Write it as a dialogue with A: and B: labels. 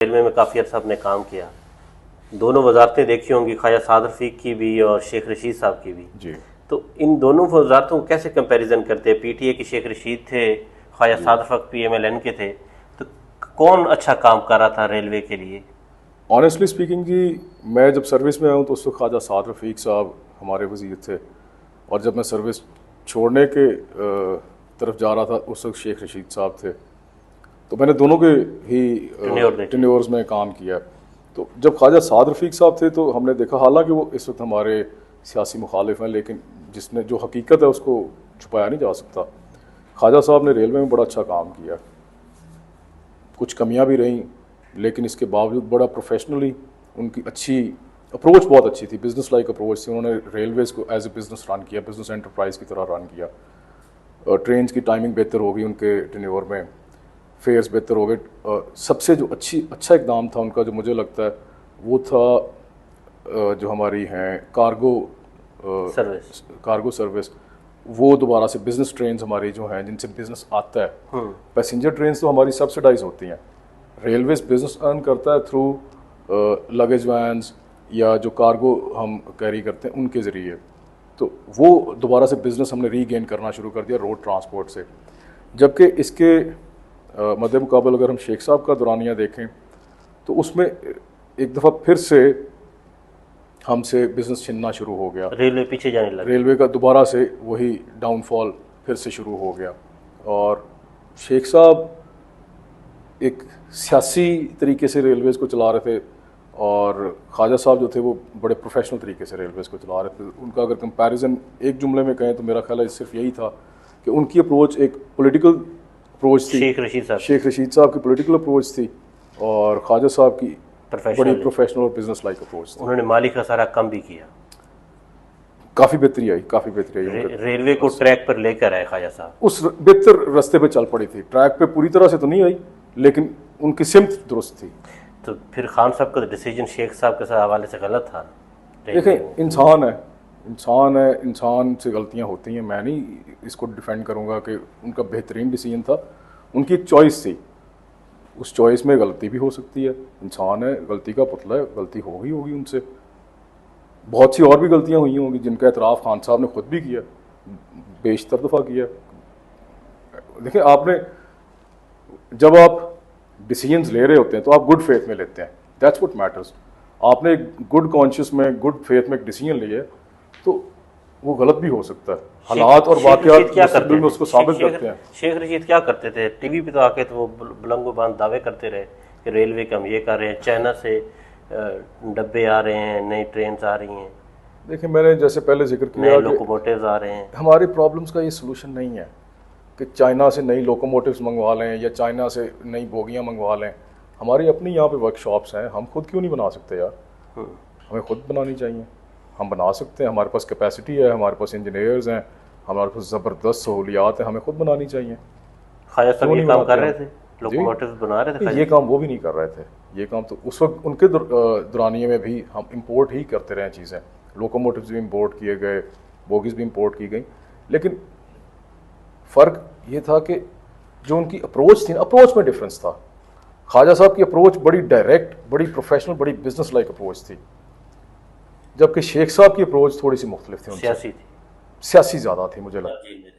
A: Railway में काफ़ी अर्सा आपने काम किया, दोनों वजारतें देखी होंगी, ख्वाजा साद रफ़ीक की भी और शेख रशीद साहब की भी
B: जी।
A: तो इन दोनों वजारतों को कैसे कंपैरिजन करते हैं? पीटीए के शेख रशीद थे, ख्वाजा साद रफ़ीक पीएमएलएन के थे, तो कौन अच्छा काम कर रहा था रेलवे के लिए?
B: ऑनेस्टली स्पीकिंग जी, मैं जब सर्विस में आया हूँ तो उस वक्त ख्वाजा साद रफ़ीक साहब हमारे वज़ीर थे, और जब मैं सर्विस छोड़ने के तरफ जा रहा था उस वक्त शेख रशीद साहब थे। तो मैंने दोनों के ही टेन्योर्स में काम किया। तो जब ख्वाजा साद रफ़ीक साहब थे तो हमने देखा, हालांकि वो इस वक्त हमारे सियासी मुखालिफ हैं, लेकिन जिसने जो हकीकत है उसको छुपाया नहीं जा सकता। ख्वाजा साहब ने रेलवे में बड़ा अच्छा काम किया, कुछ कमियां भी रहीं, लेकिन इसके बावजूद बड़ा प्रोफेशनली उनकी अच्छी अप्रोच, बहुत अच्छी थी, बिजनेस लाइक अप्रोच थी। उन्होंने रेलवेज़ को एज ए बिज़नेस रन किया, बिजनेस एंटरप्राइज की तरह रन किया। ट्रेन की टाइमिंग बेहतर हो गई उनके टेन्योर में, फेयर्स बेहतर हो गए। सबसे जो अच्छा इकदाम था उनका, जो मुझे लगता है वो था जो हमारी हैं कार्गो सर्विस, वो दोबारा से बिजनेस ट्रेन हमारी जो हैं जिनसे बिजनेस आता है। पैसेंजर ट्रेन तो हमारी सब्सिडाइज होती हैं, रेलवेज बिजनेस अर्न करता है थ्रू लगेज वैन्स या जो कार्गो हम कैरी करते हैं उनके ज़रिए। तो वो दोबारा से बिज़नेस हमने रीगेन करना शुरू कर दिया रोड ट्रांसपोर्ट से। जबकि इसके मद्दे मुकाबल अगर हम शेख साहब का दौरानिया देखें तो उसमें एक दफ़ा फिर से हमसे बिज़नेस छिनना शुरू हो गया,
A: रेलवे पीछे जाने लगा,
B: रेलवे का दोबारा से वही डाउनफॉल फिर से शुरू हो गया। और शेख साहब एक सियासी तरीके से रेलवेज़ को चला रहे थे, और ख्वाजा साहब जो थे वो बड़े प्रोफेशनल तरीके से रेलवेज़ को चला रहे थे। उनका अगर कंपैरिजन एक जुमले में कहें तो मेरा ख्याल है सिर्फ यही था कि उनकी अप्रोच एक पॉलिटिकल अप्रोच थी, शेख रशीद साहब की पॉलिटिकल अप्रोच थी, और ख्वाजा साहब की बड़ी प्रोफेशनल और बिजनेस लाइक अप्रोच थी।
A: उन्होंने माली खसारा कम भी किया,
B: काफ़ी बेहतरी आई।
A: रेलवे को ट्रैक पर लेकर आए ख्वाजा साहब,
B: उस बेहतर रास्ते पे चल पड़ी थी। ट्रैक पे पूरी तरह से तो नहीं आई, लेकिन उनकी सिमत दुरुस्त थी।
A: तो फिर खान साहब का डिसीजन शेख साहब के साथ हवाले से गलत था।
B: देखें, इंसान से गलतियां होती हैं, मैं नहीं इसको डिफेंड करूंगा कि उनका बेहतरीन डिसीजन था, उनकी एक चॉइस थी, उस चॉइस में गलती भी हो सकती है। इंसान है, गलती का पुतला है, गलती होगी उनसे। बहुत सी और भी गलतियां हुई होंगी जिनका एतराफ़ खान साहब ने खुद भी किया, बेशतर दफ़ा किया। देखिए, जब आप डिसीजंस ले रहे होते हैं तो आप गुड फेथ में लेते हैं, दैट्स व्हाट मैटर्स। आपने गुड कॉन्शियस में, गुड फेथ में एक डिसीजन लिया तो वो गलत भी हो सकता है। हालात और वाक़यात में उसको साबित करते हैं।
A: शेख रशीद क्या करते थे? टीवी पे तो आके तो वो बुलंदो-बांद दावे करते रहे कि रेलवे का हम ये कर रहे हैं, चाइना से डब्बे आ रहे हैं, नई ट्रेन आ रही हैं।
B: देखिए, मैंने जैसे पहले जिक्र किया,
A: लोकोमोटिव्स आ रहे हैं।
B: हमारी प्रॉब्लम्स का ये सोल्यूशन नहीं है कि चाइना से नई लोकोमोटिव्स मंगवा लें या चाइना से नई बोगियां मंगवा लें। हमारी अपनी यहाँ पे वर्कशॉप्स हैं, हम खुद क्यों नहीं बना सकते यार? हमें खुद बनानी चाहिए, हम बना सकते हैं, हमारे पास कैपेसिटी है, हमारे पास इंजीनियर्स हैं, हमारे पास ज़बरदस्त सहूलियात हैं, हमें खुद बनानी चाहिए।
A: ख्वाजा साहब ये काम कर रहे थे, लोकोमोटिव्स बना रहे थे।
B: ये काम वो भी नहीं कर रहे थे, ये काम तो उस वक्त उनके दौरानिए में भी हम इंपोर्ट ही करते रहे चीज़ें। लोकोमोटिव्स भी इंपोर्ट किए गए, बोगीज़ भी इंपोर्ट की गई, लेकिन फ़र्क ये था कि जो उनकी अप्रोच थी ना, अप्रोच में डिफरेंस था। ख्वाजा साहब की अप्रोच बड़ी डायरेक्ट, बड़ी प्रोफेशनल, बड़ी बिजनेस लाइक अप्रोच थी, जबकि शेख साहब की अप्रोच थोड़ी सी मुख्तलिफ थी,
A: सियासी
B: ज़्यादा थी मुझे लगता है।